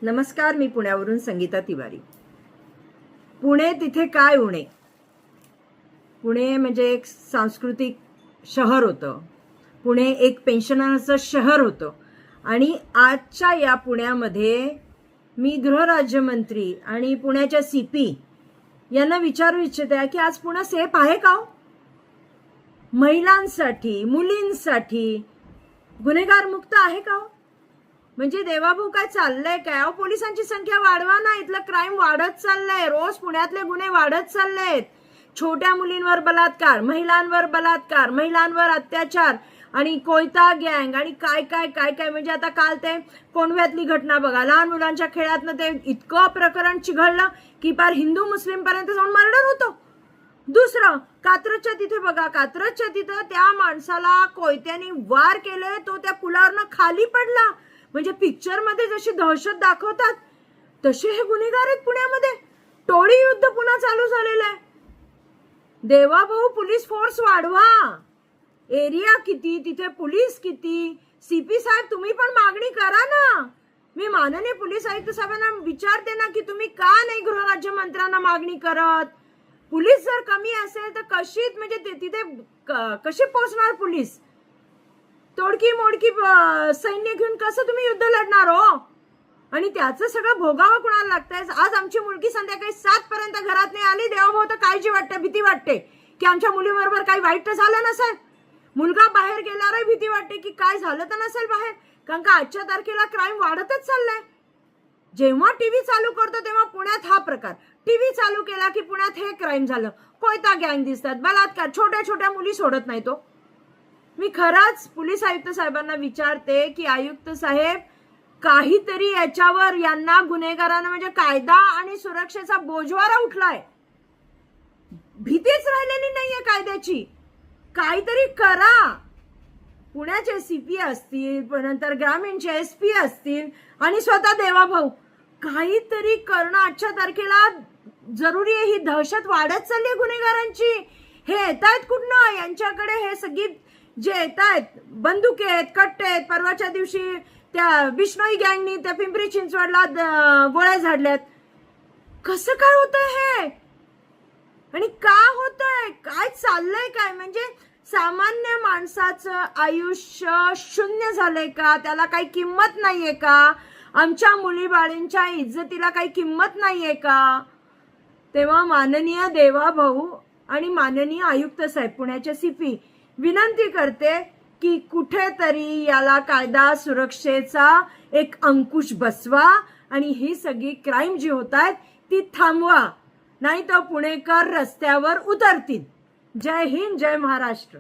नमस्कार, मी पुण्यावरून संगीता तिवारी. पुणे तिथे काय उणे. पुणे म्हणजे एक सांस्कृतिक शहर होतं. पुणे एक पेन्शनरचं शहर होतं. आणि आजच्या या पुण्यामध्ये मी गृहराज्यमंत्री आणि पुण्याच्या CP यांना विचारू इच्छिते की आज पुणे सेफ आहे का? महिलांसाठी, मुलींसाठी गुन्हेगार मुक्त आहे का? म्हणजे देवाभाऊ काय चाललंय काय? पोलिसांची संख्या वाढवा ना, इथलं क्राईम वाढत चाललंय. रोज पुण्यातले गुन्हे वाढत चाललेत. छोट्या मुलींवर बलात्कार, महिलांवर बलात्कार, महिलांवर अत्याचार आणि कोयता गँग आणि काय काय काय काय. म्हणजे आता काल ते कोंढव्यातली घटना बघा, लहान मुलांच्या खेळातनं ते इतकं प्रकरण चिघळलं की पार हिंदू मुस्लिम पर्यंत जाऊन मर्डर होतो. दुसरं कात्रजच्या तिथे बघा, कात्रजच्या तिथं त्या माणसाला कोयत्याने वार केले, तो त्या पुलावरनं खाली पडला. म्हणजे पिक्चर मध्ये जशी दहशत दाखवतात तसे हे गुन्हेगार आहेत पुण्यामध्ये. टोळी युद्ध पुन्हा चालू झालेलं आहे. देवाभाऊ पोलीस फोर्स वाढवा. एरिया किती, तिथे पोलीस किती. CP साहेब तुम्ही पण मागणी करा ना. मी माननीय पोलीस आयुक्त साहेबांना विचारते ना की तुम्ही का नाही गृहराज्यमंत्र्यांना मागणी करत. पोलीस जर कमी असेल तर कशी, म्हणजे तिथे कशी पोहोचणार पोलीस? तोडकी मोडकी सैन्य घेऊन कसं तुम्ही युद्ध लढणार हो? आणि त्याचं सगळं भोगावं कुणाला लागतंय? आज आमची मुलगी संध्याकाळी 7 पर्यंत घरात नाही आली, देवाभाऊ तर काळजी वाटते, भीती वाटते की आमच्या मुलीबरोबर काही वाईट झालं नसेल. मुलगा बाहेर गेल्यावर भीती वाटते की काय झालं तर नसेल बाहेर. कारण का आजच्या तारखेला क्राईम वाढतच चाललाय. जेव्हा टीव्ही चालू करतो तेव्हा पुण्यात हा प्रकार, टीव्ही चालू केला की पुण्यात हे क्राईम झालं, कोयता गँग दिसतात, बलात्कार, छोट्या छोट्या मुली सोडत नाही तो. मी खरंच पोलीस आयुक्त साहेबांना विचारते की आयुक्त साहेब काहीतरी याच्यावर, यांना गुन्हेगारांना म्हणजे कायदा आणि सुरक्षेचा बोजवारा उठलाय. भीतीच राहिलेली नाहीये कायद्याची. काहीतरी करा. पुण्याचे CP असतील, नंतर ग्रामीणचे SP असतील आणि स्वतः देवाभाऊ, काहीतरी करणं आजच्या तारखेला जरुरी आहे. ही दहशत वाढत चालली आहे गुन्हेगारांची. हे येत आहेत कुठनं? यांच्याकडे हे सगळी जे येत आहेत, बंदुके आहेत, कट्टे आहेत. परवाच्या दिवशी त्या बिश्नोई गँगनी त्या पिंपरी चिंचवडला गोळ्या झाडल्यात. कसं काय होतंय हे? आणि का होतंय? काय चाललंय काय? म्हणजे सामान्य माणसाचं आयुष्य शून्य झालंय का? त्याला काही किंमत नाहीये का? आमच्या मुलीबाळींच्या इज्जतीला काही किंमत नाहीये का? तेव्हा माननीय देवाभाऊ आणि माननीय आयुक्त साहेब, पुण्याचे CP, विनंती करते की कुठेतरी याला कायदा सुरक्षेचा एक अंकुश बसवा आणि ही सगळी क्राईम जी होत आहेत ती थांबवा, नाही तर पुणेकर रस्त्यावर उतरतील. जय हिंद, जय महाराष्ट्र.